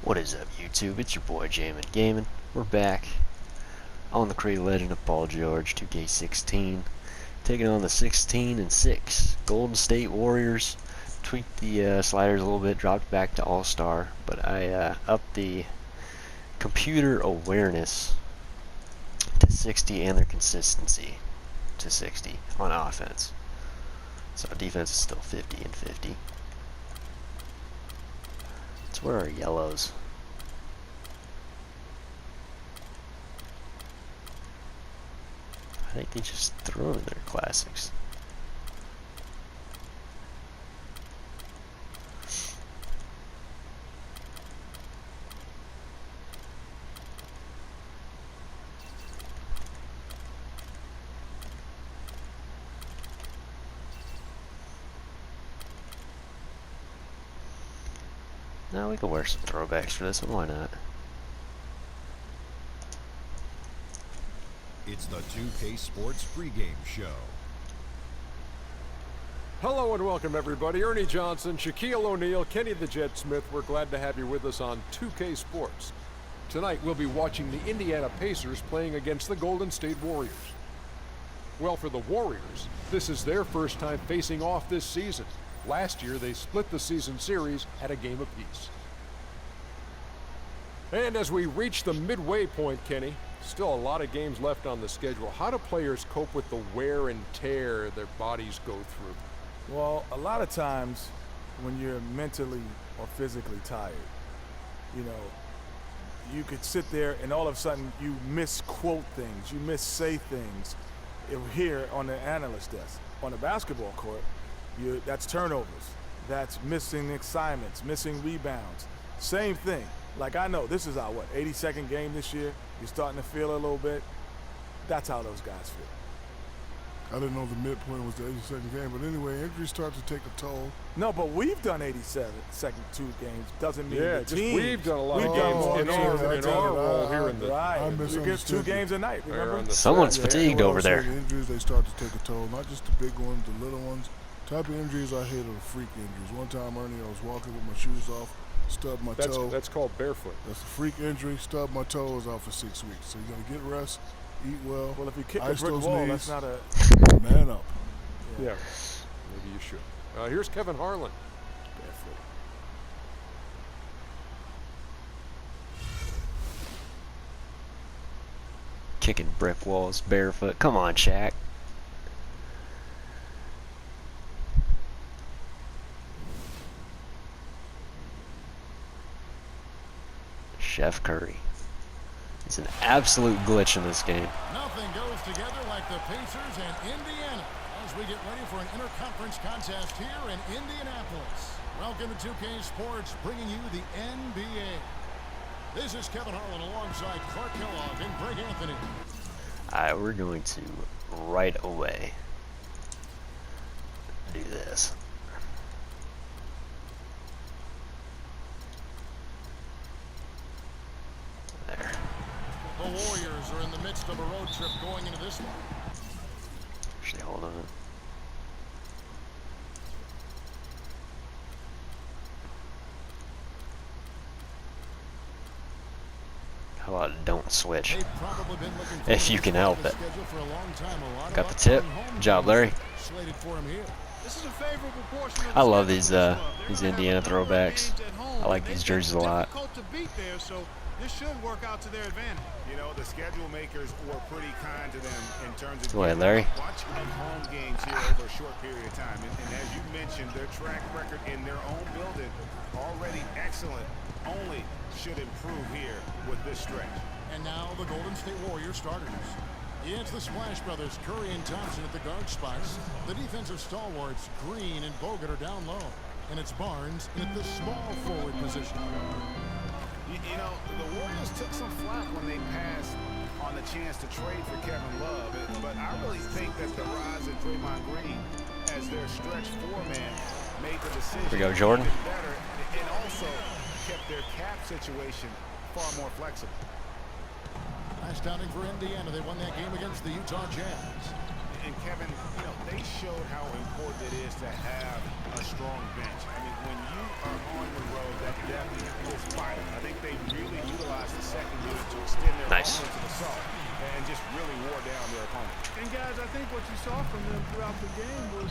What is up, YouTube? It's your boy Jamin Gaming. We're back on the Creed Legend of Paul George 2K16, taking on the 16-6 Golden State Warriors. Tweaked the sliders a little bit, dropped back to All-Star, but I upped the computer awareness to 60 and their consistency to 60 on offense. So defense is still 50 and 50. Where are yellows? I think they just threw in their classics. Now we can wear some throwbacks for this one, why not? It's the 2K Sports pregame show. Hello and welcome everybody. Ernie Johnson, Shaquille O'Neal, Kenny the Jet Smith. We're glad to have you with us on 2K Sports. Tonight we'll be watching the Indiana Pacers playing against the Golden State Warriors. Well, for the Warriors, this is their first time facing off this season. Last year, they split the season series at a game apiece. And as we reach the midway point, Kenny, still a lot of games left on the schedule. How do players cope with the wear and tear their bodies go through? Well, a lot of times when you're mentally or physically tired, you know, you could sit there and all of a sudden you misquote things, you missay things here on the analyst desk. On the basketball court, that's turnovers, that's missing assignments, missing rebounds. Same thing. Like, I know this is our, 82nd game this year. You're starting to feel a little bit. That's how those guys feel. I didn't know the midpoint was the 82nd game, but anyway, injuries start to take a toll. No, but we've done 87 second 2 games. Doesn't mean the team. We've done a lot of games in our role here in the. Right. We get 2 games a night. Remember? Someone's fatigued over there. The injuries, they start to take a toll. Not just the big ones, the little ones. Type of injuries I hate are the freak injuries. One time, Ernie, I was walking with my shoes off, stubbed my toe. That's called barefoot. That's a freak injury. Stubbed my toe, was out for 6 weeks. So you got to get rest, eat well. Well, if you kick a ice brick those wall, knees, that's not a man up. Yeah, maybe you should. Here's Kevin Harlan. barefoot. Kicking brick walls barefoot. Come on, Shaq. Chef Curry. It's an absolute glitch in this game. Nothing goes together like the Pacers and Indiana as we get ready for an interconference contest here in Indianapolis. Welcome to 2K Sports, bringing you the NBA. This is Kevin Harlan alongside Clark Kellogg and Greg Anthony. Alright, we're going to right away do this. There. The Warriors are in the midst of a road trip going into this one. Actually, hold on. How about don't switch? They've probably been looking If you can help it. schedule for a long time. A lot of Got the tip. upcoming home Good job, games Larry. slated for him here. This is a favorable portion of I the love schedule these for the club. They're Indiana gonna have a number of throwbacks. games at home, I like and these it's jerseys a lot. difficult to beat there, so this should work out to their advantage. You know, the schedule makers were pretty kind to them in terms of Go ahead, Larry. a bunch of home games here over a short period of time. And as you mentioned, their track record in their own building already excellent. Only should improve here with this stretch. And now the Golden State Warriors starters. It's the Splash Brothers, Curry and Thompson at the guard spots. The defensive stalwarts, Green and Bogut, are down low. And it's Barnes at the small forward position. You know, the Warriors took some flack when they passed on the chance to trade for Kevin Love. But I really think that the rise of Draymond Green as their stretch 4-man made the decision. Here we go, Jordan. Better, and also kept their cap situation far more flexible. Last outing for Indiana, they won that game against the Utah Jazz. And Kevin, you know, they showed how important it is to have a strong bench. I mean, when you are on the road, that depth is vital. I think saw and just really wore down their opponent. And guys, I think what you saw from them throughout the game was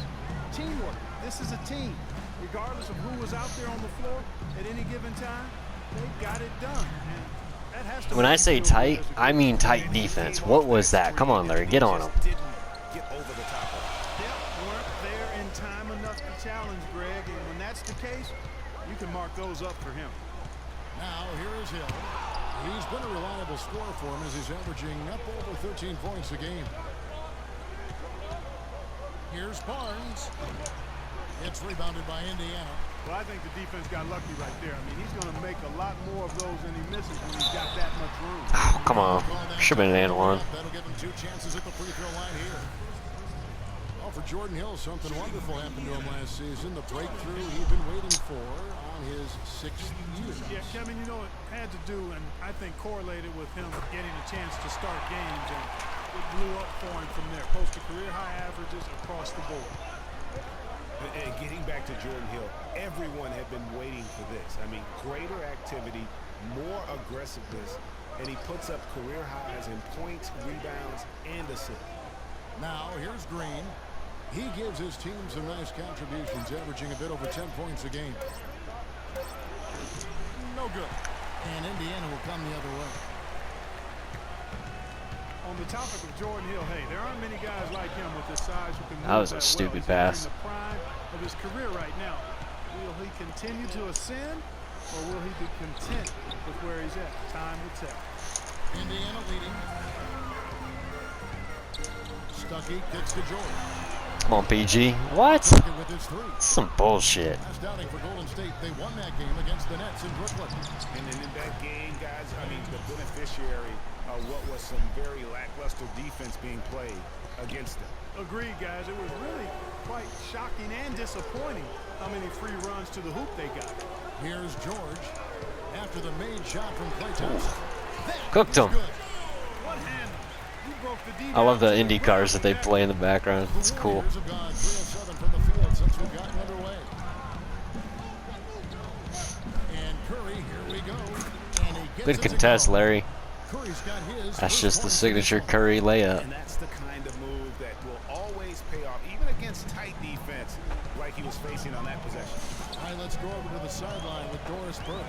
teamwork. This is a team. Regardless of who was out there on the floor at any given time, they got it done. And that has to When I say tight, I mean tight defense. What was that? Come on, Larry, get on him. Didn't get over the top of it. Yep, weren't there in time enough to challenge Greg, and when that's the case, you can mark those up for him. Now here is Hill. He's been a reliable scorer for him as he's averaging up over 13 points a game. Here's Barnes. It's rebounded by Indiana. Well, I think the defense got lucky right there. I mean, he's going to make a lot more of those than he misses when he's got that much room. Oh, come on. Should have been an and one. That'll give him 2 chances at the free throw line here. Well, for Jordan Hill, something wonderful happened to him last season. The breakthrough he'd been waiting for on his 6th year. Yeah, Kevin, you know, it had to do, and I think correlated with him getting a chance to start games, and it blew up for him from there. Posted career-high averages across the board. And getting back to Jordan Hill, everyone had been waiting for this. I mean, greater activity, more aggressiveness, and he puts up career highs in points, rebounds, and assists. Now, here's Green. He gives his team some nice contributions, averaging a bit over 10 points a game. No good. And Indiana will come the other way. On the topic of Jordan Hill, hey, there aren't many guys like him with his size who can move That was a well. stupid He's pass. in the prime of his career right now. Will he continue to ascend, or will he be content with where he's at? Time will tell. Indiana leading. Stuckey kicks to Jordan. Come on, PG. What? Stuckey with his 3. Some bullshit. Last outing for Golden State. They won that game against the Nets in Brooklyn. And then in that game, guys, I mean, the beneficiary of what was some very lackluster defense being played against them. Agreed, guys. It was really quite shocking and disappointing how many free runs to the hoop they got. Here's George after the made shot from Klay Thompson. Cooked him. One hand. You broke the D I love the down. Indy cars that they play in the background. It's cool. Warriors have gone 3-of-7 from the field since we've gotten underway. And Curry, here we go. And he gets Good it to contest, go. Larry. Curry's got his That's first just the points signature of the Curry layup. And that's the kind of move that will always pay off, even against tight defense like he was facing on that possession. All right, let's go over to the sideline with Doris Burke.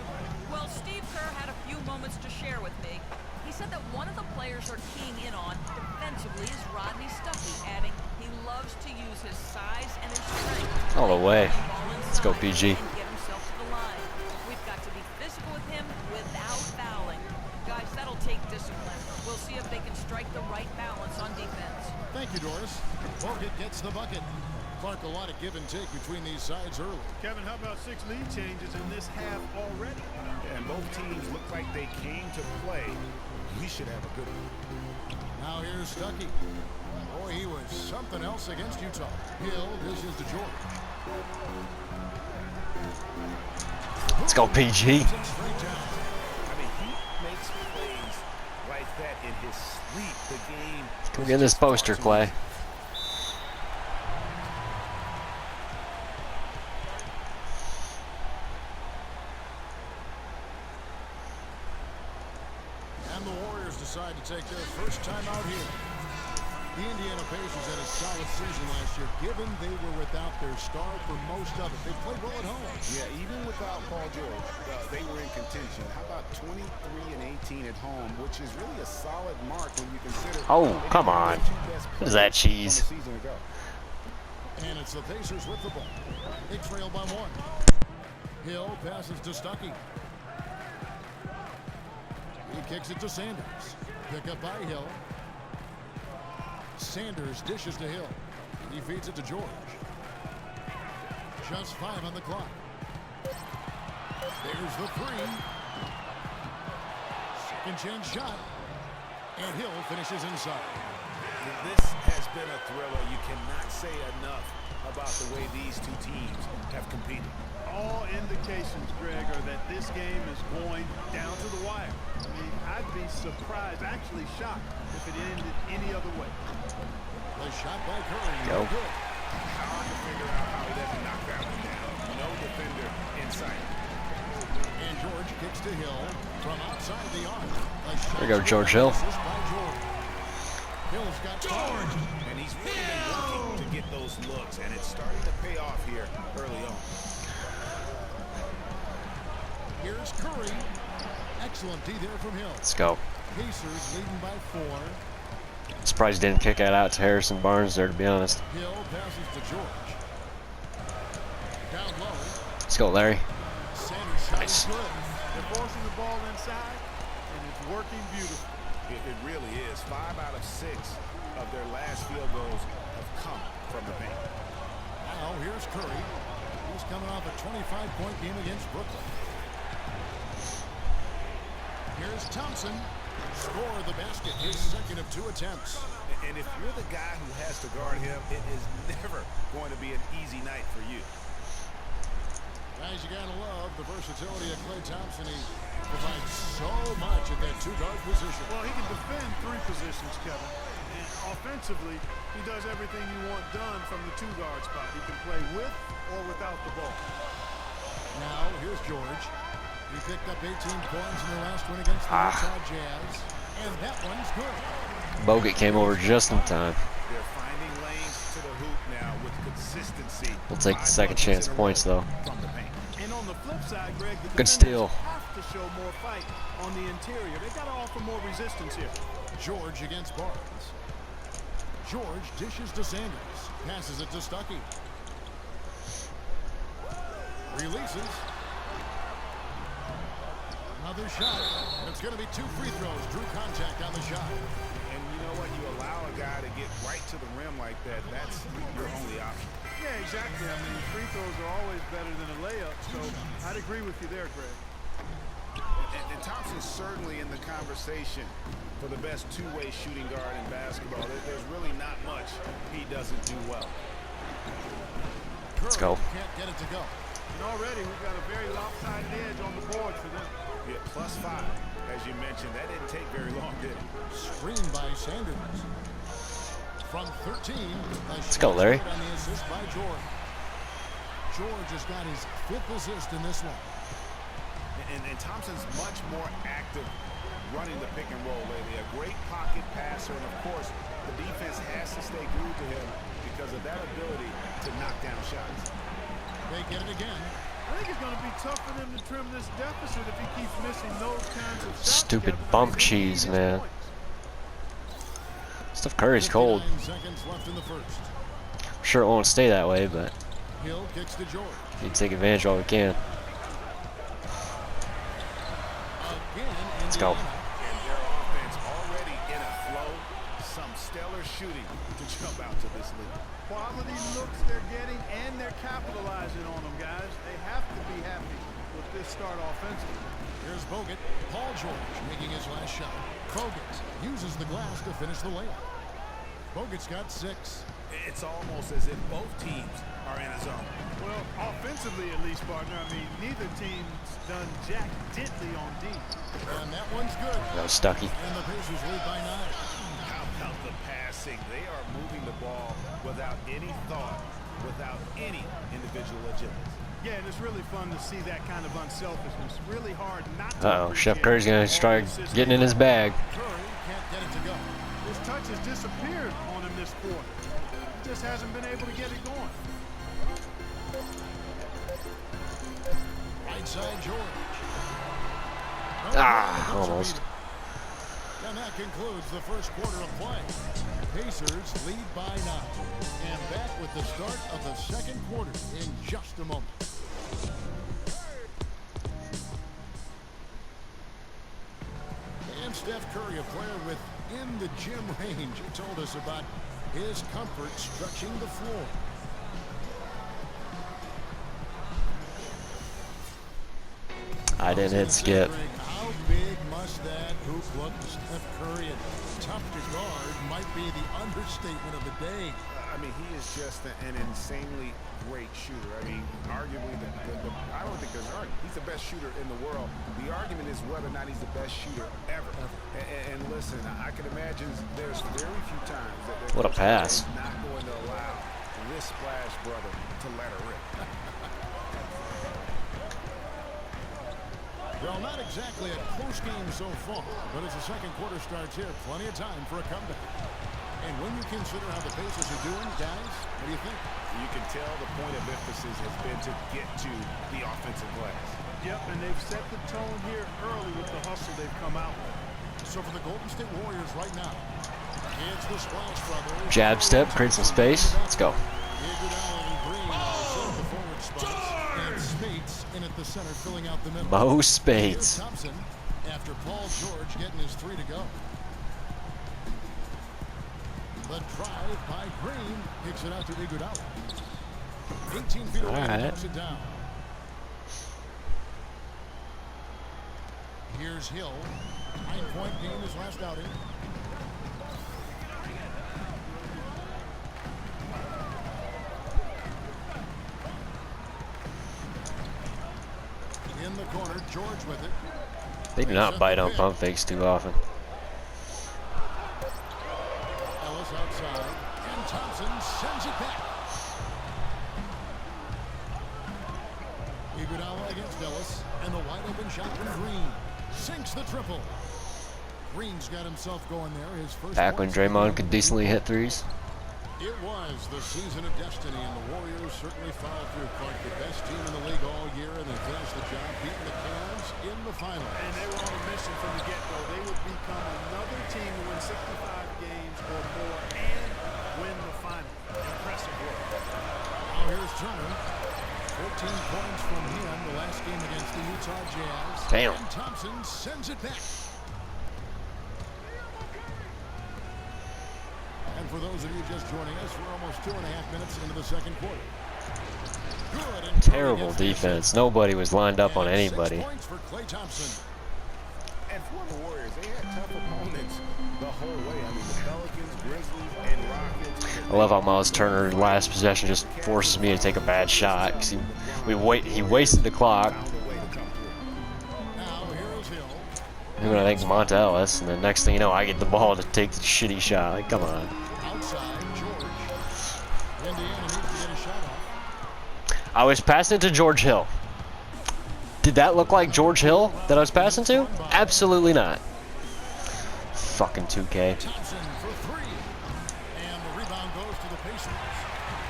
Well, Steve Kerr had a few moments to share with me. He said that one of the players they're keying in on defensively is Rodney Stuckey, adding he loves to use his size and his strength. All the way. Let's go, inside PG. And get himself to the line. We've got to be physical with him without fouling. Guys, that'll take discipline. We'll see if they can strike the right balance on defense. Thank you, Doris. Bogut gets the bucket. Clark, a lot of give and take between these sides early. Kevin, how about 6 lead changes in this half already? And both teams look like they came to play. We should have a good one. Now here's Stuckey. Boy, he was something else against Utah. Hill dishes to George. Let's go, PG. Straight down. I mean, he makes plays like that in his sleep. The game. Come get this poster, Clay. And the Warriors decide to take their first time out here. The Indiana Pacers had a solid season last year, given they were without their star for most of it. They played well at home. Yeah, even without Paul George, they were in contention. How about 23-18 at home, which is really a solid mark when you consider. Oh, come on. What is that cheese? From a season ago. And it's the Pacers with the ball. They trail by 1. Hill passes to Stuckey. He kicks it to Sanders. Pick up by Hill. Sanders dishes to Hill. He feeds it to George. Just 5 on the clock. There's the 3. Second chance shot. And Hill finishes inside. This has been a thriller. You cannot say enough about the way these two teams have competed. All indications, Greg, are that this game is going down to the wire. I mean, I'd be surprised, actually shocked, if it ended any other way. The shot by Curry. Go. Good. Hard to figure out how he doesn't knock that one down. No defender in sight. And George kicks to Hill from outside the arc. There you go, George Hill. Hill's got George. And he's really been working to get those looks, and it's starting to pay off here early on. Here's Curry. Excellent D there from Hill. Let's go. Pacers leading by 4. Surprised he didn't kick that out to Harrison Barnes there, to be honest. Hill passes to George. Down low. Let's go, Larry. Sanders shot Nice. is good. They're forcing the ball inside, and it's working beautifully. It really is. 5 out of 6 of their last field goals have come from the paint. Now here's Curry. He's coming off a 25-point game against Brooklyn. Here's Thompson. Score the basket. His second of 2 attempts. And if you're the guy who has to guard him, it is never going to be an easy night for you. Guys, you gotta love the versatility of Klay Thompson. He provides so much at that 2-guard position. Well, he can defend 3 positions, Kevin. And offensively, he does everything you want done from the 2-guard spot. He can play with or without the ball. Now, here's George. He picked up 18 points in the last one against the Utah Jazz. And that one's good. Bogut came over just in time. They're finding lanes to the hoop now with consistency. We'll take the second chance points, though. From the paint. And on the flip side, Greg, the Good defenders steal. have to show more fight on the interior. They got to offer more resistance here. George against Barnes. George dishes to Sanders. Passes it to Stuckey. Releases. Another shot. And it's going to be 2 free throws. Drew contact on the shot. And you know what? You allow a guy to get right to the rim like that. That's your only option. Yeah, exactly. I mean, free throws are always better than a layup, so I'd agree with you there, Greg. And Thompson's certainly in the conversation for the best 2-way shooting guard in basketball. There's really not much he doesn't do well. Let's go. Can't get it to go. And already we've got a very lopsided edge on the board for them. Yeah, +5, as you mentioned. That didn't take very long, did it? Screen by Sanders. From 13. Let's go, Larry. On the assist by George. George has got his 5th assist in this one. And Thompson's much more active running the pick and roll lately. A great pocket passer, and of course, the defense has to stay glued to him because of that ability to knock down shots. They get it again. I think it's going to be tough for them to trim this deficit if he keeps missing those kinds of shots. Stupid Kevin. bump He's gonna cheese, need his man. points. Steph Curry's cold. 59 seconds left in the first. Sure, it won't stay that way, but Hill kicks to George. you take advantage while we can. Again, Let's go. And their offense already in a flow. Some stellar shooting to jump out to this league. Quality looks they're getting, and they're capitalizing on them, guys. They have to be happy with this start offensively. Here's Bogut. Paul George making his last shot. Bogut uses the glass to finish the layup. Bogut's got 6. It's almost as if both teams are in a zone. Well, offensively at least, partner. I mean, neither team's done jack diddly on D. And that one's good. That was Stuckey. And the Pacers lead by 9. How about the passing? They are moving the ball without any thought, without any individual agility. Yeah, and it's really fun to see that kind of unselfishness. Really hard not to. Uh-oh, Chef appreciate Curry's gonna all start the assists getting in his bag. Curry can't get it to go. His touch has disappeared on him this quarter. He just hasn't been able to get it going. Right side George. Almost. And that concludes the first quarter of play. Pacers lead by 9. And back with the start of the second quarter in just a moment. And Steph Curry, a player within the gym range, told us about his comfort stretching the floor. I didn't hit skip. How big must that hoop look to Steph Curry? And tough to guard might be the understatement of the day. I mean, he is just an insanely great shooter. I mean, arguably, I don't think there's an argument. He's the best shooter in the world. The argument is whether or not he's the best shooter ever. And listen, I can imagine there's very few times that What a pass. he's not going to allow this splash brother to let her rip. Well, not exactly a close game so far, but as the second quarter starts here, plenty of time for a comeback. And when you consider how the Pacers are doing, guys, what do you think? You can tell the point of emphasis has been to get to the offensive glass. Yep, and they've set the tone here early with the hustle they've come out with. So for the Golden State Warriors right now, it's the Splash Brothers. Jab step, create some space. Let's go. Iguodala and Green set the forward spots. And Spates in at the center, filling out the middle. Mo Here's Spates. Thompson after Paul George getting his 3 to go. The drive by Green kicks it out to Iguodala. 18 feet away, knocks it down. Here's Hill. 9-point game his last outing. In the corner, George with it. They do not bite on pump fakes too often. Ellis outside, and Thompson sends it back. Iguodala against Ellis, and the wide open shot from Green. Sinks the triple. Green's got himself going there. His first Back when Draymond could decently hit threes. It was the season of destiny, and the Warriors certainly followed through. Clark, the best team in the league all year, and they finished the job beating the Cavs in the final. And they were on a mission from the get-go. They would become another team to win 65 games or more and win the final. Impressive work. Now here's Turner. 14 points from him the last game against the Utah Jazz. Damn. And Thompson sends it back. And for those of you just joining us, we're almost 2.5 minutes into the second quarter. Good and Terrible defense. Nobody was lined up on anybody. 6 points for Klay Thompson. And for the Warriors, they had tough opponents the whole way. I mean, the Pelicans, Grizzlies, and Rockets. I love how Miles Turner last possession just forces me to take a bad shot because he wasted the clock. Now here's Hill. Who would I think Monta Ellis, and then next thing you know, I get the ball to take the shitty shot. Like, come on. Outside, George. Indiana needs to get a shot off. I was passing it to George Hill. Did that look like George Hill that I was passing to? Absolutely not. Fucking 2K. Thompson for 3. And the rebound goes to the Pacers.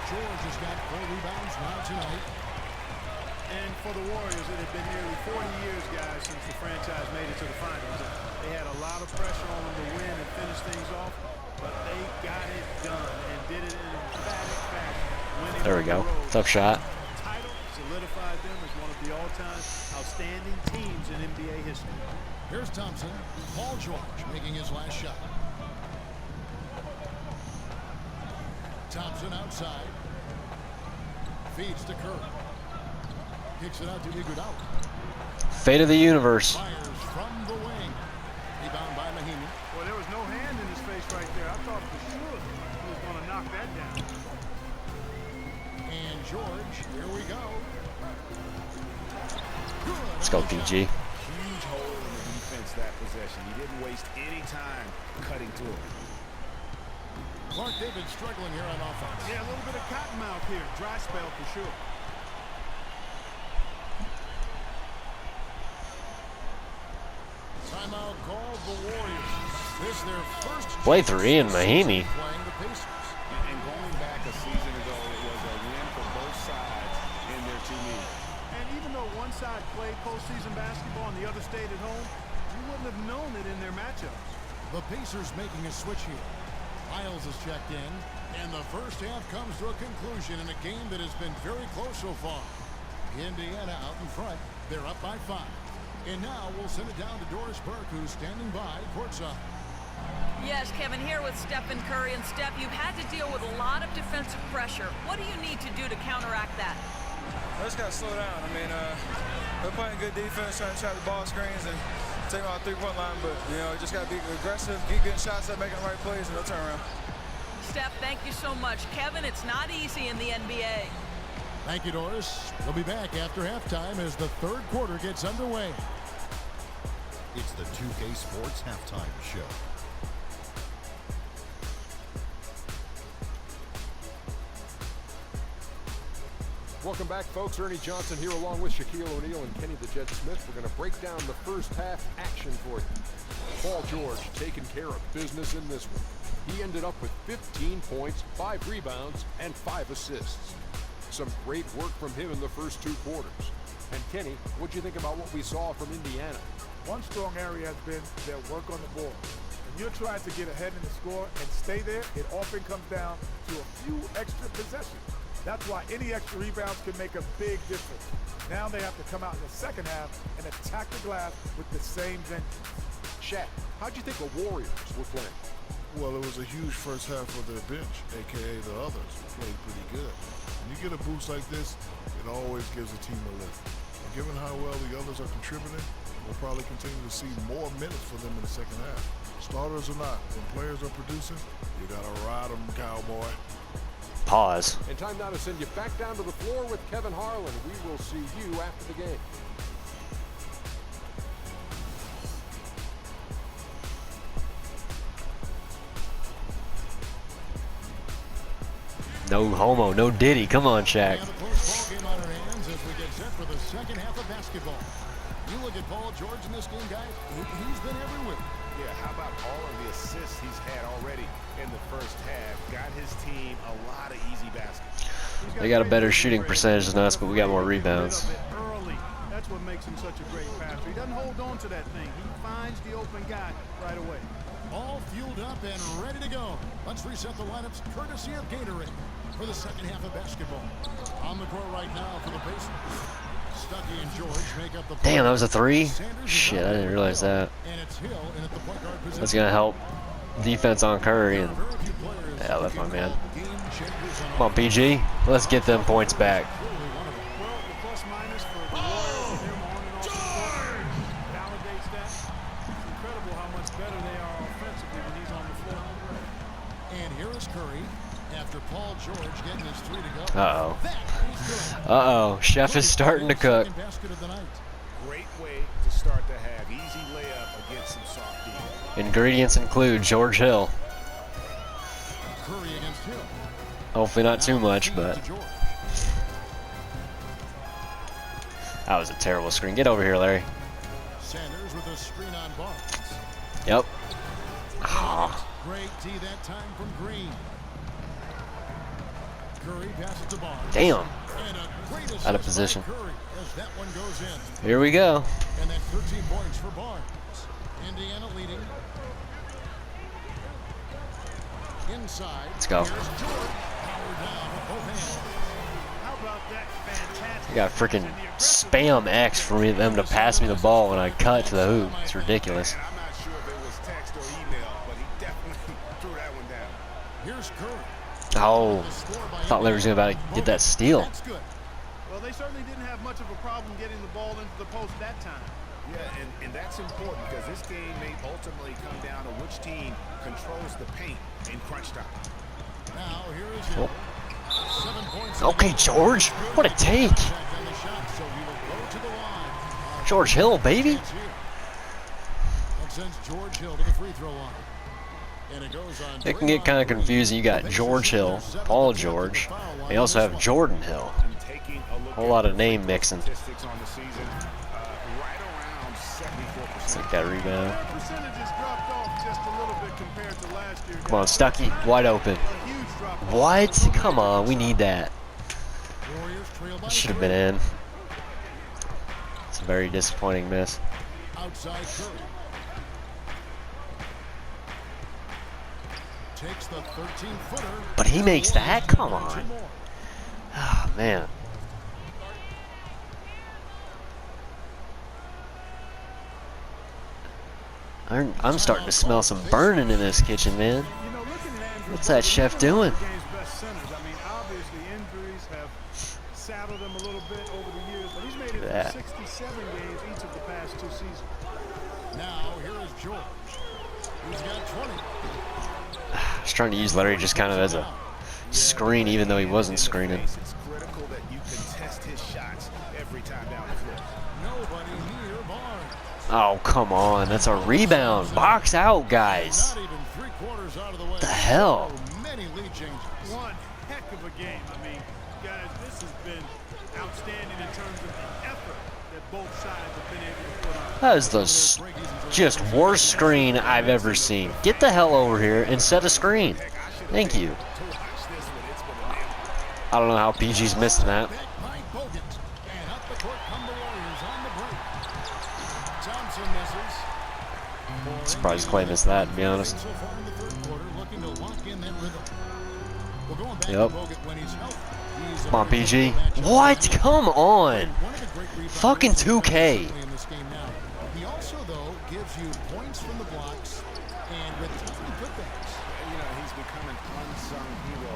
George has got 4 rebounds now tonight. And for the Warriors, it had been nearly 40 years, guys, since the franchise made it to the finals. They had a lot of pressure on them to win and finish things off, but they got it done and did it in an emphatic fashion. There we go. Tough shot. Title solidified them as one of the all-time outstanding teams in NBA history. Here's Thompson. Paul George making his last shot. Thompson outside. Feeds to Curry. Kicks it out to Iguodala. Fate of the universe. Fires from the wing. Rebound by Mahimi. Well, there was no hand in his face right there. I thought for sure he was going to knock that down. And George, here we go. Good. Let's go, PG. Huge hole in the defense that possession. He didn't waste any time cutting through it. Clark, they've been struggling here on offense. Yeah, a little bit of cottonmouth here. Dry spell for sure. Timeout called the Warriors. This is their first Play 3 and Mahimi. playing the Pacers. And going back a season ago, it was a win for both sides in their two meetings. And even though one side played postseason basketball and the other stayed at home, you wouldn't have known it in their matchups. The Pacers making a switch here. Miles is checked in, and the first half comes to a conclusion in a game that has been very close so far. Indiana out in front. They're up by 5. And now we'll send it down to Doris Burke, who's standing by courtside. Yes, Kevin, here with Stephen Curry. And Steph, you've had to deal with a lot of defensive pressure. What do you need to do to counteract that? I just got to slow down. I mean, they're playing good defense, trying to trap the ball screens and take them out the 3-point line. But, you know, just got to be aggressive, keep getting shots up, making the right plays, and they'll turn around. Steph, thank you so much. Kevin, it's not easy in the NBA. Thank you, Doris. We'll be back after halftime as the third quarter gets underway. It's the 2K Sports Halftime Show. Welcome back, folks. Ernie Johnson here along with Shaquille O'Neal and Kenny the Jet Smith. We're going to break down the first half action for you. Paul George taking care of business in this one. He ended up with 15 points, 5 rebounds, and 5 assists. Some great work from him in the first 2 quarters. And Kenny, what'd you think about what we saw from Indiana? One strong area has been their work on the board. When you're trying to get ahead in the score and stay there, it often comes down to a few extra possessions. That's why any extra rebounds can make a big difference. Now they have to come out in the second half and attack the glass with the same vengeance. Shaq, how'd you think the Warriors were playing? Well, it was a huge first half for their bench, a.k.a. the others, who played pretty good. When you get a boost like this, it always gives a team a lift. And given how well the others are contributing, we'll probably continue to see more minutes for them in the second half. Starters or not, when players are producing, you gotta ride them, cowboy. Pause. And time now to send you back down to the floor with Kevin Harlan. We will see you after the game. No homo, no Diddy. Come on, Shaq. And the post ball game on our hands as we get set for the second half of basketball. You look at Paul George in this game, guys. He's been everywhere. Yeah, how about all of the assists he's had already in the first half? Got his team a lot of easy baskets. They got a better shooting percentage than us, but we got more rebounds. Early. That's what makes him such a great passer. He doesn't hold on to that thing. He finds the open guy right away. All fueled up and ready to go. Let's reset the lineups courtesy of Gatorade for the second half of basketball. On the court right now for the Pacers. Stuckey and George make up the Damn, that was a 3? Shit, I didn't realize that. And it's Hill in at the point guard position. That's gonna help defense on Curry. And yeah, I left my man. Come on, PG. Let's get them points back. Well, the plus minus for the Warriors, him on and off the court, validates that. It's incredible how much better they are offensively when he's on the floor. And here is Curry after Paul George getting his 3 to go. Uh-oh. That is good. Uh-oh. Chef is starting to cook. Second basket of the night. Great way to start the half. Easy layup against some soft D. Ingredients include George Hill. Curry against Hill. Hopefully not too much, Feed but to George. that was a terrible screen. Get over here, Larry. Sanders with a screen on Barnes. Yep. Great D that time from Green. Curry passes to Barnes. Damn. And a great assist Out of by position. Curry as that one goes in. Here we go. And that's 13 points for Barnes. Indiana leading. Inside. Let's go. Here's George. Power down with both hands. How about that fantastic? I got freaking spam X for them to pass me the ball when I cut to the hoop. It's ridiculous. And I'm not sure if it was text or email, but he definitely threw that one down. Here's Curry. Oh, I thought Larry was about to get that steal. That's good. Well, they certainly didn't have much of a problem getting the ball into the post that time. Yeah, and that's important because this game may ultimately come down to which team controls the paint in crunch time. Now here is Hill. 7 points. Okay, George. What a take. Check on the shot, so he will go to the line. George Hill, baby. It's here. That sends George Hill to the free throw line. And it goes on. It can get kind of confusing. You got George Hill, Paul George. They also have Jordan Hill. Taking a look Whole lot of name mixing. statistics on the season, right around 74%. Let's take that rebound. Their percentages dropped off just a little bit compared to last year. Come on, Stuckey. Wide open. A huge drop off. What? Come on. We need that. Warriors trail by Should have 3. been in. It's a very disappointing miss. Outside Curry. Takes the 13-footer. But he makes that? Come on. Two more. Oh, man. I'm starting to smell some burning in this kitchen, man. You know, looking at Andrew What's that chef doing? the game's best centers. I mean, obviously injuries have saddled him a little bit over the years, but he's made it Yeah. through 67 games each of the past 2 seasons. Now here is George. He's got 20. I was trying to use Larry just kind of as a screen, even though he wasn't screening. It's critical that you contest his shots every time down the floor. Nobody near Barnes. Oh, come on. That's a rebound. Box out, guys. Not even 3/4 out of the way. The hell? So many lead changes. One heck of a game. I mean, guys, this has been That is the just worst screen I've ever seen. Get the hell over here and set a screen. Thank you. I don't know how PG's missing that. Surprised Clay missed that, to be honest. Yep. Come on, PG. What? Come on. Fucking 2K. He also, though, gives you points from the blocks and with tiny putbacks. You know, he's become an unsung hero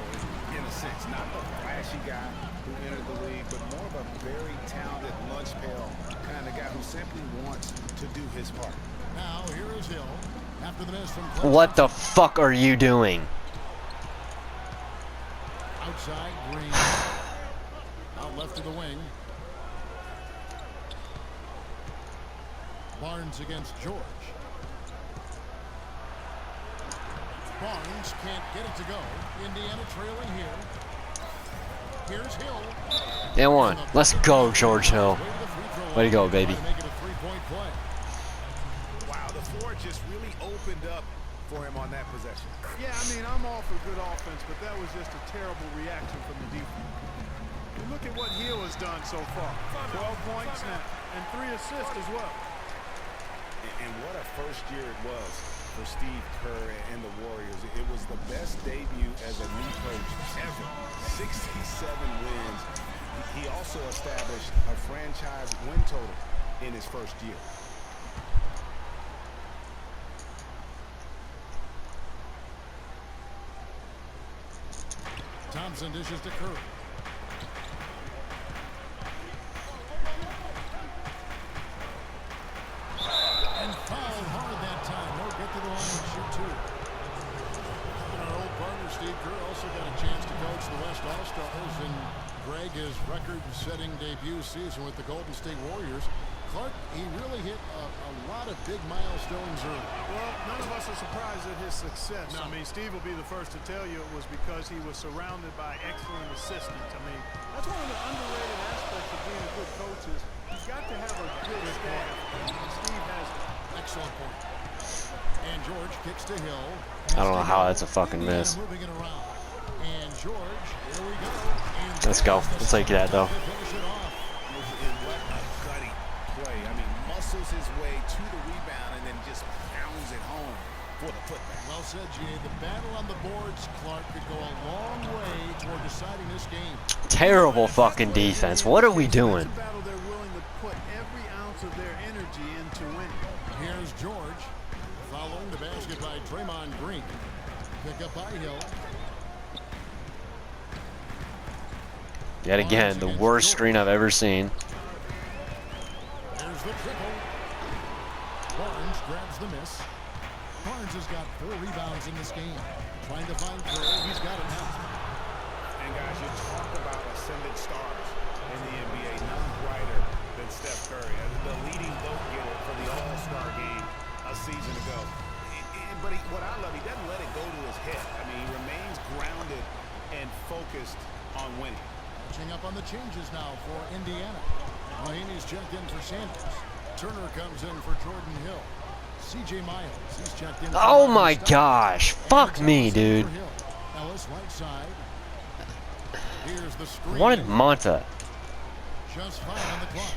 in a sense. Not the flashy guy who entered the league, but more of a very talented lunch pail kind of guy who simply wants to do his part. Now, here is Hill. After the miss from Clay. What the fuck are you doing? Outside, Green. Out left to the wing. Barnes against George. Barnes can't get it to go. Indiana trailing here. Here's Hill. And one. Let's go, George Hill. Way to go, baby. Make it a three-point play. Wow, the floor just really opened up for him on that possession. Yeah, I mean, I'm all for good offense, but that was just a terrible reaction from the defense. You look at what Hill has done so far. 12 points and 3 assists as well. And what a first year it was for Steve Kerr and the Warriors. It was the best debut as a new coach ever. 67 wins. He also established a franchise win total in his first year. Thompson dishes to Curry. And fouled hard that time. He'll get to the line and shoot two. And our old partner Steve Kerr also got a chance to coach the West All-Stars and Greg, his record-setting debut season with the Golden State Warriors. Clark, he really hit a lot of big milestones early. Well, none of us are surprised at his success. No. I mean, Steve will be the first to tell you it was because he was surrounded by excellent assistants. I mean, that's one of the underrated aspects of being a good coach is you've got to have a good staff. Steve has it. Excellent point. And George kicks to Hill. I don't know how that's a fucking miss. Moving it around. And George, here we go. And Let's go. We'll take that, though. finish it off. I mean, muscles his way to the rebound and then just pounds it home for the putback. Well said, Jay. The battle on the boards, Clark, could go a long way toward deciding this game. Terrible fucking defense. What are we doing? It's a battle they're willing to put every ounce of their energy into winning. Here's George. Following the basket by Draymond Green. Pick up by Hill. Yet again, the worst screen I've ever seen. There's the triple. Barnes grabs the miss. Barnes has got 4 rebounds in this game. Trying to find Curry. He's got it now. And guys, you talk about ascendant stars in the NBA. None brighter than Steph Curry, the leading vote getter for the All-Star game a season ago. But what I love, he doesn't let it go to his head. I mean, he remains grounded and focused on winning. Catching up on the changes now for Indiana. Mahinmi's checked in for Sanders. Turner comes in for Jordan Hill. C.J. Miles, he's checked in. Oh my gosh. Fuck me, dude. Ellis right side. Here's the screen. Wanted Monta. Just 5 on the clock.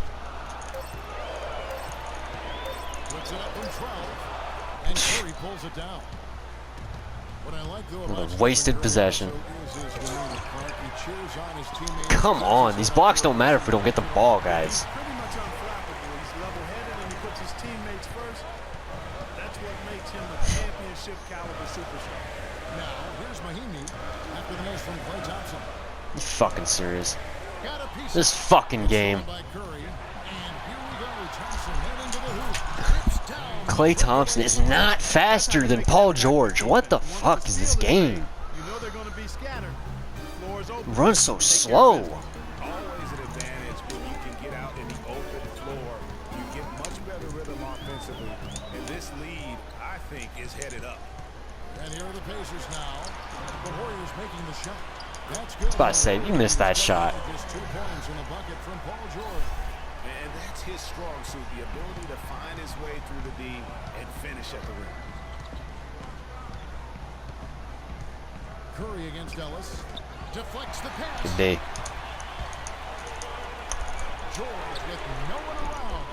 Puts it up from 12. And Curry pulls it down. What I like though about wasted possession. Come on, these blocks don't matter if we don't get the ball, guys. Pretty much unflappable. He's level-headed and he puts his teammates first. That's what makes him a championship caliber superstar. Now, here's Mahinmi after the miss from Klay Thompson. You fucking serious? Got a piece This fucking game. by Curry. And here we go. Thompson heading to the hoop. Trips down. Klay Thompson is not faster than Paul George. What the fuck is this game? You know they're going to be scattered. Floor's open. Runs so slow. Always an advantage when you can get out in the open floor. You get much better rhythm offensively. And this lead, I think, is headed up. And here are the Pacers now. The Warriors making the shot. That's good. I was about to say, you missed that shot. Just 2 points in the bucket from Paul George. And that's his strong suit, the ability to find his way through the D and finish at the rim. Curry against Ellis. Deflects the pass. Good day. George with no one around.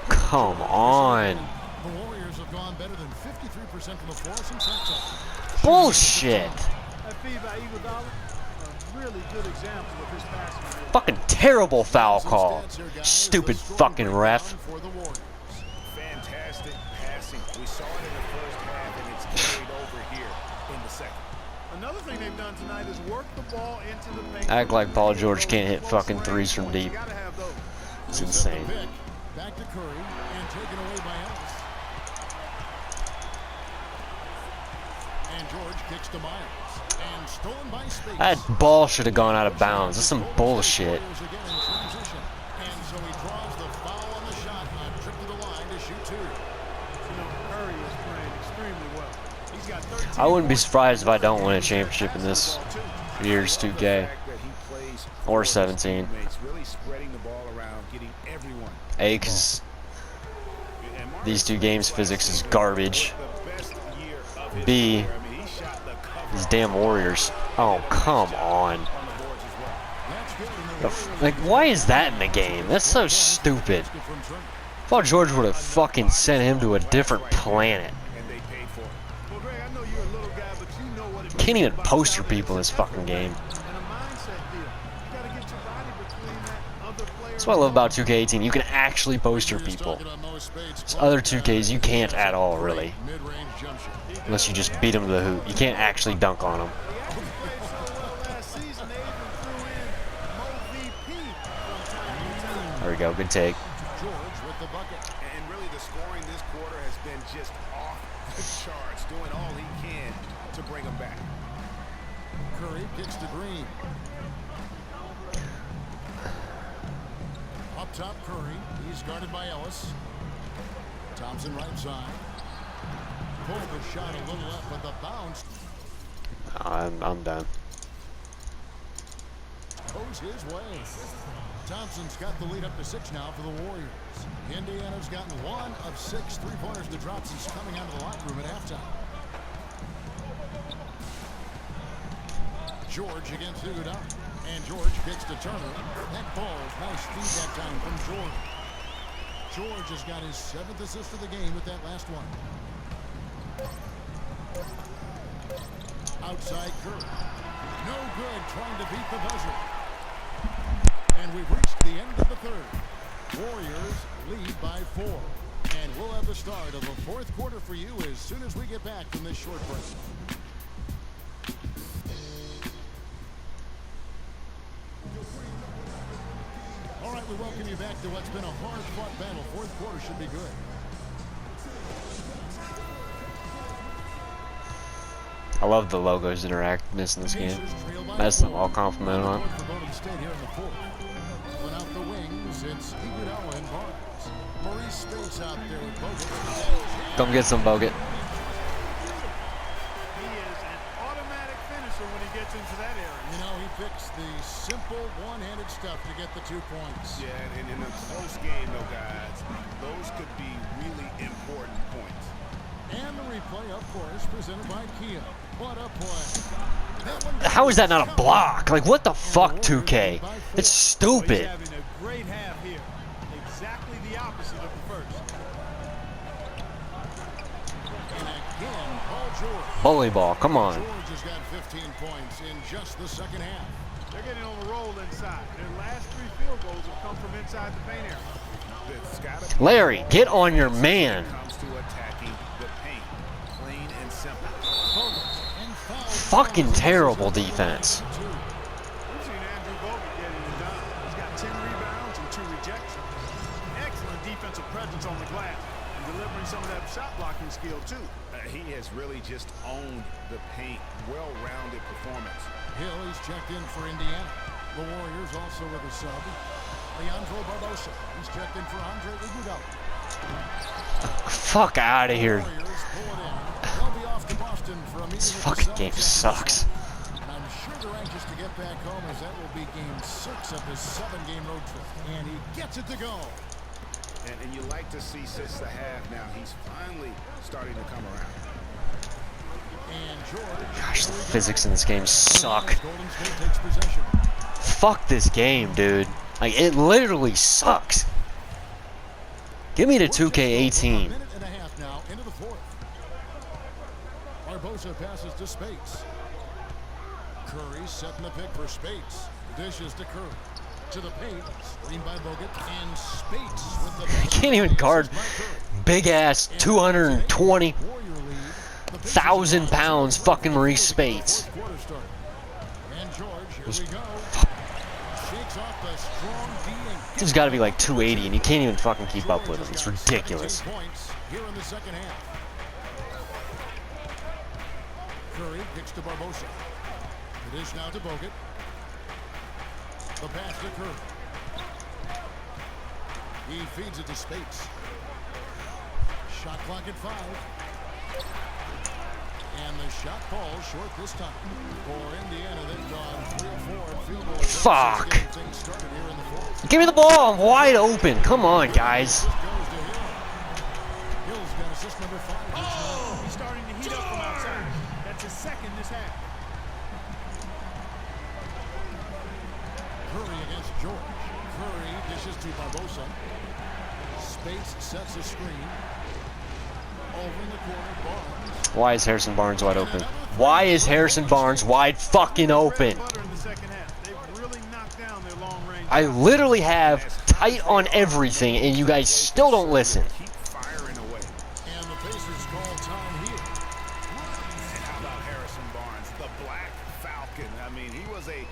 Come on. The Warriors have gone better than 53% from the floor since halftime. Bullshit. That feed by Iguodala, a really good example of his passing. Fucking terrible foul call. Stupid fucking ref. For the Warriors. Fantastic passing. We saw it in the first half, and it's carried over here in the second. Another thing they've done tonight is work the ball into the paint. Act like Paul George can't hit fucking threes from deep. It's insane. Back to Curry and taken away by Ellis. And George kicks to Myers and stolen by Space. That ball should have gone out of bounds. That's some bullshit. And so he draws the foul on the shot. A trip to the line to shoot two. You know, Curry is playing extremely well. He's got 13 I wouldn't be surprised if I don't win a championship in this year's 2K or 17. Really spreading the ball around, getting everyone. A, because these two games physics is garbage. B, these damn Warriors. Oh, come on. Like, why is that in the game? That's so stupid. Paul George would have fucking sent him to a different planet. Can't even poster people in this fucking game. That's what I love about 2K18. You can actually poster people. It's other 2Ks you can't at all, really. Unless you just beat them to the hoop. You can't actually dunk on them. There we go. Good take. And really the scoring this quarter has been just off the charts, doing all he can to bring them back. Curry kicks to Green. Up top, Curry. He's guarded by Ellis. Thompson right side. Pulled the shot a little left, but the bounce. I'm done. Goes his way. Thompson's got the lead up to 6 now for the Warriors. Indiana's gotten 1 of 6 3-pointers to drop since coming out of the locker room at halftime. George against Iguodala. And George kicks to Turner. That ball's nice speed that time from George. George has got his 7th assist of the game with that last one. Outside Curry. No good trying to beat the buzzer. And we've reached the end of the third. Warriors lead by 4. And we'll have the start of the 4th quarter for you as soon as we get back from this short break. All right, we welcome you back to what's been a hard-fought battle. 4th quarter should be good. I love the logos interactiveness in this game. That's them all complimented on. Out the wings, it's Iguodala and Barnes. Maurice Spates out there with Bogut. Come get some Bogut. He is an automatic finisher when he gets into that area. You know, he picks the simple one-handed stuff to get the 2 points. Yeah, and in a close game, though, guys, those could be really important points. And the replay, of course, presented by Kia. What a play. How is that not a block? Like, what the fuck, 2K? It's stupid. He's having a great half here. Exactly the opposite of the first. And again, Paul George. Bully ball, come on. George has got 15 points in just the second half. They're getting on the roll inside. Their last 3 field goals have come from inside the paint area. Larry, get on your man. Comes to attacking the paint, plain and simple. Fucking terrible defense. We've seen Andrew Bogut getting it done. He's got 10 rebounds and 2 rejections. Excellent defensive presence on the glass and delivering some of that shot blocking skill too. He has really just owned the paint. Well-rounded performance. Hill, he's checked in for Indiana. The Warriors also with a sub. Leandro Barbosa. He's checked in for Andre Iguodala. Fuck out of here. They'll be off to Boston for a meeting. This fucking game sucks. And I'm sure they're anxious to get get back home, as that will be game 6 of his 7-game road trip. And he gets it to go. And you like to see since the half now, he's finally starting to come around. And George. Gosh, the physics in this game suck. Golden State takes possession. Fuck this game, dude. Like, it literally sucks. Give me the 2K18. A minute and a half now into the fourth. Barbosa passes to Spates. Curry setting the pick for Spates. Dishes to Curry. To the paint. Screen by Bogut. And Spates with the... I can't even guard big-ass 220,000 pounds fucking Maurice Spates. And George, here we go. Shakes off the strong D and He's got to be like 280, and you can't even fucking keep up with him. It's ridiculous. points here in the second half. Curry kicks to Barbosa. It is now to Bogut. The pass to Curry. He feeds it to Spates. Shot clock at 5. And the shot falls short this time. For Indiana, they've gone 3 of 4 field goal attempts. Fuck. Getting things started here in the fourth. Give me the ball. I'm wide open. Come on, guys. Goes to Hill. Hill's got assist number 5. He's starting to heat up from outside. That's his second this half. Curry against George. Curry dishes to Barbosa. Spates sets a screen. Over in the corner, Barnes. Why is Harrison Barnes wide open? Why is Harrison Barnes wide fucking open? I literally have tight on everything, and you guys still don't listen. Keep firing away. And the Pacers call time here. And how about Harrison Barnes, the Black Falcon? I mean, he was a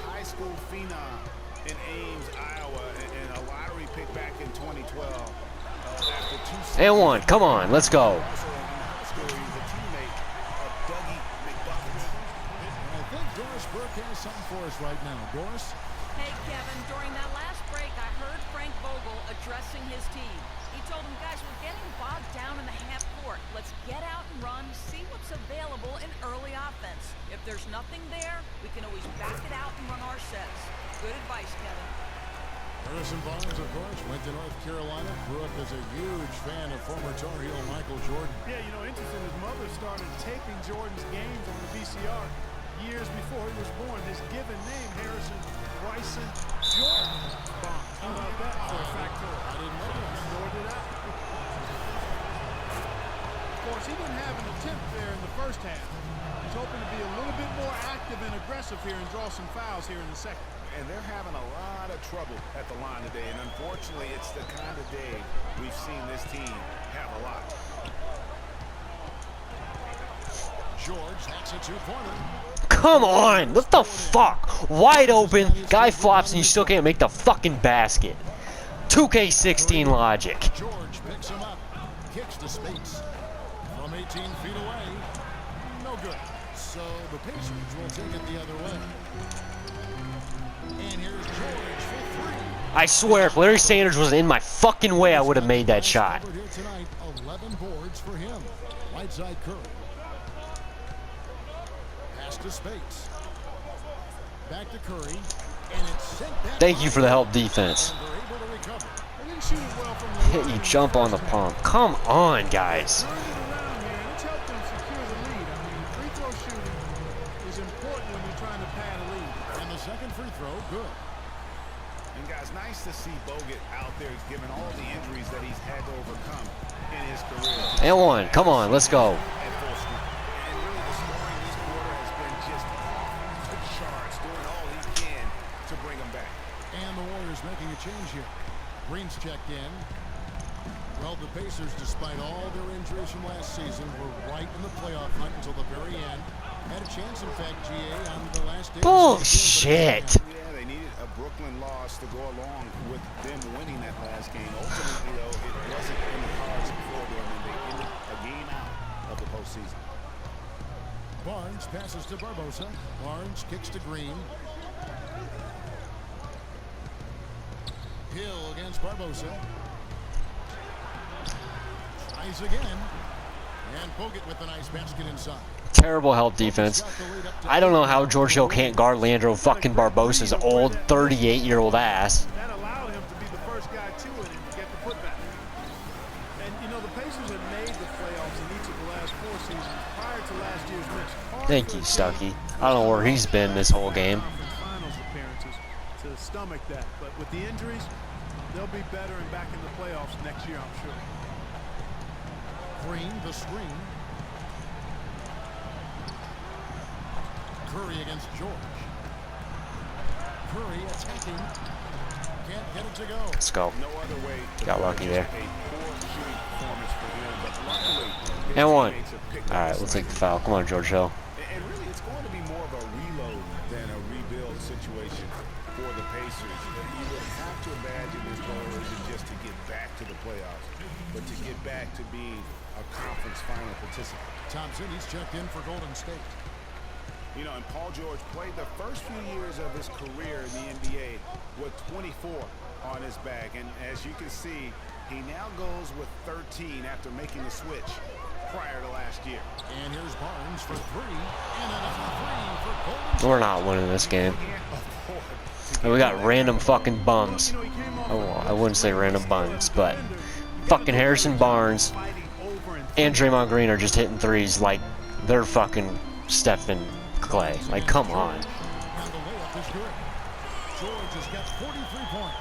high school phenom in Ames, Iowa, and a lottery pick back in 2012. After 2 seasons. And one. Come on. Let's go. Also in high school, he was a teammate of Dougie McBuckets. And I think Doris Burke has something for us right now. Doris? Hey, Kevin, during that last break, I heard Frank Vogel addressing his team. He told them, guys, we're getting bogged down in the half court. Let's get out and run, see what's available in early offense. If there's nothing there, we can always back it out and run our sets. Good advice, Kevin. Harrison Barnes, of course, went to North Carolina, grew up as a huge fan of former Tar Heel Michael Jordan. Yeah, you know, interesting. His mother started taping Jordan's games on the VCR years before he was born. His given name, Harrison Bryson Jordan Barnes. How about that for a factoid? I didn't know that. Nor did I. Of course, he didn't have an attempt there in the first half. He's hoping to be a little bit more active and aggressive here and draw some fouls here in the second. And they're having a lot of trouble at the line today. And unfortunately, it's the kind of day we've seen this team have a lot. George hacks a 2-pointer. Come on. What the fuck? Wide open. Guy flops, and you still can't make the fucking basket. 2K16 logic. George picks him up. Kicks to Spates. From 18 feet away. No good. So the Pacers will take it the other way. And here's George for 3. I swear, if Larry Sanders was in my fucking way, I would have made that shot. Here tonight, 11 boards for him. Right side Curry. Pass to Spates. Back to Curry. And it's sent back. Thank you for the help defense. And they're able to recover. They didn't shoot it well from the Hit you jump on the pump. Come on, guys. Turn it around here, and it's helped them secure the lead. I mean, free throw shooting is important when you're trying to pad a lead. And the second free throw, good. And guys, nice to see Bogut out there given all the injuries that he's had to overcome in his career. And one. Come on, let's go. At full strength. And really the scoring this quarter has been just off the charts, doing all he can to bring them back. And the Warriors making a change here. Green's checked in. Well, the Pacers, despite all their injuries from last season, were right in the playoff hunt until the very end. Had a chance, in fact, GA, on the last day. Bullshit. Yeah, they needed a Brooklyn loss to go along with them winning that last game. Ultimately, though, it wasn't in the cards for them, and they ended a game out of the postseason. Barnes passes to Barbosa. Barnes kicks to Green. Hill against Barbosa. Tries again. And Bogut with the nice basket inside. Terrible help defense. I don't know how George Hill can't guard Leandro fucking Barbosa's old 38-year-old ass. That allowed him to be the first guy to it and get the putback. And, you know, the Pacers have made the playoffs in each of the last 4 seasons prior to last year's miss. Thank you, Stuckey. I don't know where he's been this whole game. Finals appearances to stomach that. But with the injuries, they'll be better and back in the playoffs next year, I'm sure. Green, the screen. Curry against George. Curry attacking. Can't get it to go. Let's go. No other way to Got lucky there. a poor shooting performance for them, but luckily, his And one. teammates have picked up Alright, the we'll take the slack. foul. Come on, George Hill. And really, it's going to be more of a reload than a rebuild situation for the Pacers. You would have to imagine this goal isn't just to get back to the playoffs, but to get back to being a conference final participant. Thompson, he's checked in for Golden State. You know, and Paul George played the first few years of his career in the NBA with 24 on his back. And as you can see, he now goes with 13 after making the switch prior to last year. And here's Barnes for 3. And another 3 for Golden State. We're not winning this game. And we got random fucking bums. Oh, I wouldn't say random bums, but fucking Harrison Barnes and Draymond Green are just hitting threes like they're fucking Stephen Clay. Like, come on. And the layup is good. George has got 43 points.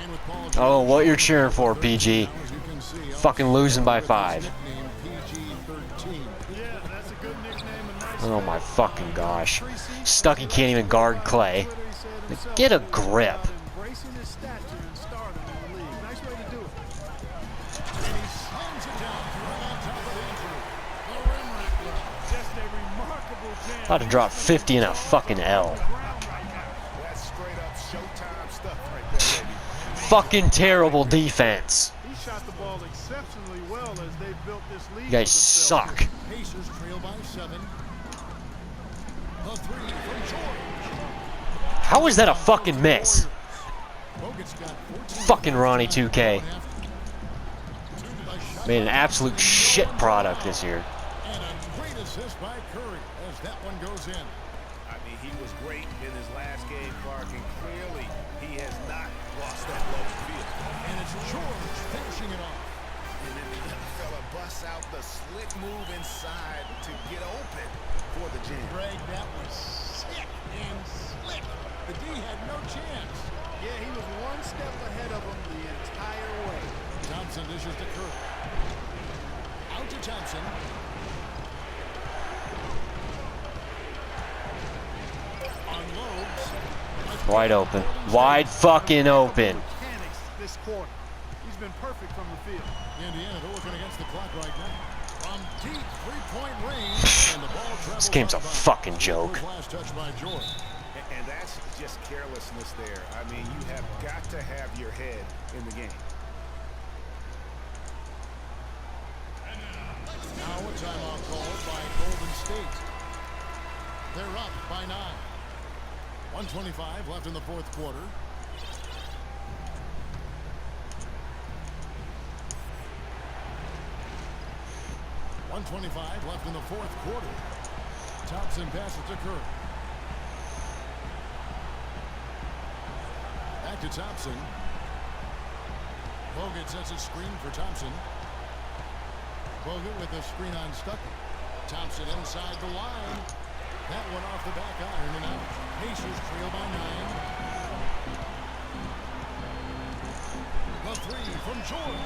And with Paul George, Oh, what you're cheering for, PG? as you can see, Fucking losing by 5. nickname PG-13. Yeah, that's a good nickname. A nice Oh my fucking gosh. Stuckey can't even guard Clay. Get a grip. Embracing his stature and stardom in the league. Nice way to do it. And he slams it down right on top of Andrew. The rim rack. Just a remarkable jam. About to drop 50 in a fucking L. That's straight up Showtime stuff right there, baby. Fucking terrible defense. He shot the ball exceptionally well as they built this lead. You guys suck. Pacers trail by 7. The 3 from George. How is that a fucking miss? Bogut's got 14. Fucking Ronnie 2K. Made an absolute shit product this year. And a great assist by Curry as that one goes in. I mean, he was great in his last game, Clark, and clearly he has not lost that love of field. And it's George finishing it off. And then the young fella busts out the slick move inside to get open for the jam. Greg, that was sick and slick. The D had no chance. Yeah, he was one step ahead of him the entire way. Thompson dishes to Curry. Out to Thompson. Unloads. Wide open. Wide fucking open. Mechanics this quarter. He's been perfect from the field. Indiana, they're working against the clock right now. From deep three-point range, and the ball travels. This game's a out by. fucking joke. Last touch by George. And that's just carelessness there. I mean, you have got to have your head in the game. Now a timeout called by Golden State. They're up by 9. 1:25 left in the fourth quarter. .125 left in the fourth quarter. Thompson passes to Curry. Back to Thompson. Bogut sets a screen for Thompson. Bogut with a screen on Stuckey. Thompson inside the line. That one off the back iron and out. Pacers trail by 9. The 3 from George.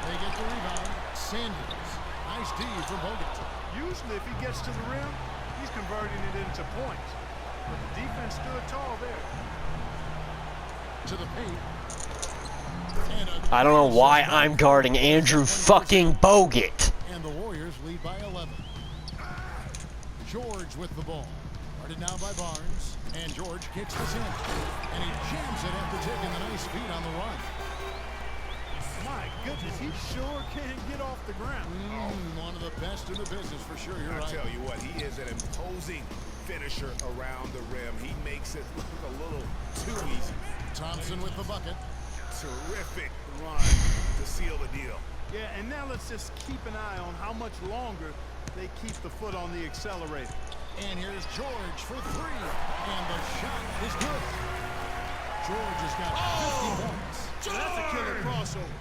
They get the rebound. Sanders. Nice D from Bogut. Usually if he gets to the rim, he's converting it into points. But the defense stood tall there. To the paint. I don't know why I'm guarding Andrew fucking Bogut. And the Warriors lead by 11. George with the ball. Guarded now by Barnes. And George kicks this in. And he jams it after taking the nice feed on the run. My goodness, he sure can get off the ground. One of the best in the business for sure. You're I right. tell you what, he is an imposing finisher around the rim. He makes it look a little too easy. Thompson with the bucket. Terrific run to seal the deal. Yeah, and now let's just keep an eye on how much longer they keep the foot on the accelerator. And here's George for three. And the shot is good. George has got 50 points. So that's a killer crossover.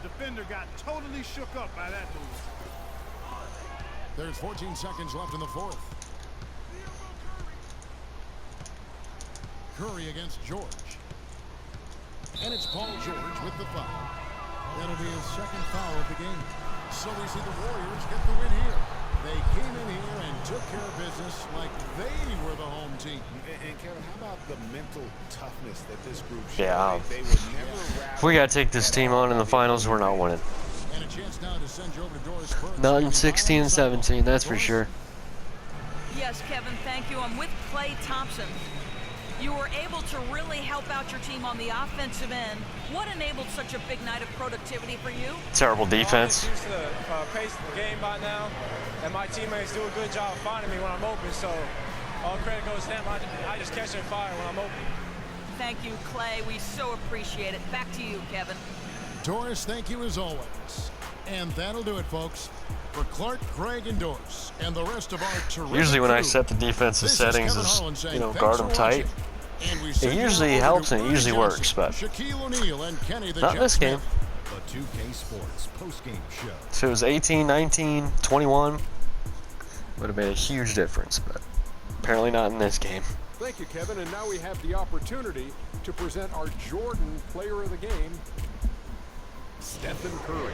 The defender got totally shook up by that move. There's 14 seconds left in the fourth. Curry against George. And it's Paul George with the foul. That'll be his second foul of the game. So we see the Warriors get the win here. They came in here and took care of business like they were the home team. And Kevin, how about the mental toughness that this group showed? Yeah. They would never If we got to take this team on in the finals, we're not winning. And a chance now to send you over to Doris Burke. Not in 16 and 17, that's for sure. Yes, Kevin, thank you. I'm with Klay Thompson. You were able to really help out your team on the offensive end. What enabled such a big night of productivity for you? Terrible defense. I'm used to the pace of the game by now, and my teammates do a good job finding me when I'm open, so all credit goes to them. I just catch and fire when I'm open. Thank you, Klay. We so appreciate it. Back to you, Kevin. Doris, thank you as always. And that'll do it, folks. For Clark, Craig, and Doris, and the rest of our terrific Usually when I crew, set the defensive this settings Kevin is, Harlan saying you know, thanks guard for them tight. watching. And we It send you usually over helps to and it Ernie usually Johnson, works, but Shaquille O'Neal and Kenny the not Jet this game. Smith. The 2K Sports postgame show. So it was 18, 19, 21. Would have made a huge difference, but apparently not in this game. Thank you, Kevin. And now we have the opportunity to present our Jordan player of the game, Stephen Curry.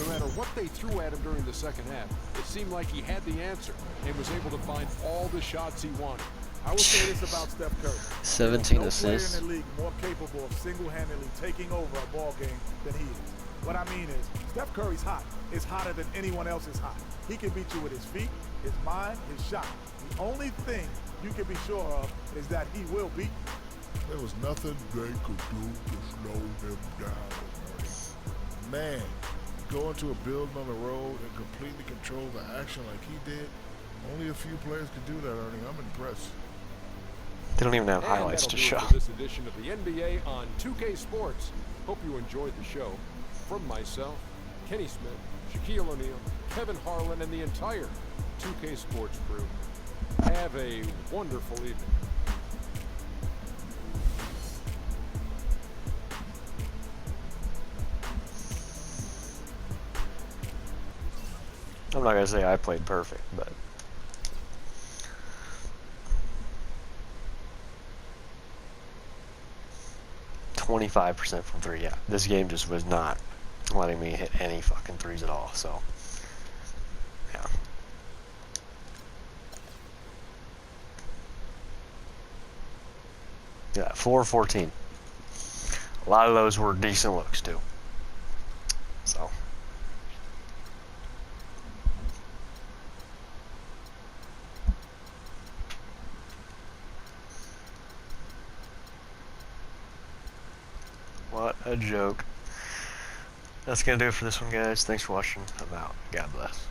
No matter what they threw at him during the second half, it seemed like he had the answer and was able to find all the shots he wanted. I would say this about Steph Curry. 17 no assists. player in the league more capable of single-handedly taking over a ball game than he is. What I mean is, Steph Curry's hot. Is hotter than anyone else is hot. He can beat you with his feet, his mind, his shot. The only thing you can be sure of is that he will beat you. There was nothing they could do to slow him down. Man, going to a building on the road and completely control the action like he did, only a few players could do that, Ernie. I'm impressed. They don't even have And highlights that'll to do it show. for this edition of the NBA on 2K Sports. Hope you enjoyed the show. From myself, Kenny Smith, Shaquille O'Neal, Kevin Harlan, and the entire 2K Sports crew. Have a wonderful evening. I'm not going to say I played perfect, but 25% from three. Yeah, this game just was not letting me hit any fucking threes at all. So, yeah. Yeah, 4-14. A lot of those were decent looks too. So. What a joke. That's gonna do it for this one, guys. Thanks for watching. I'm out. God bless.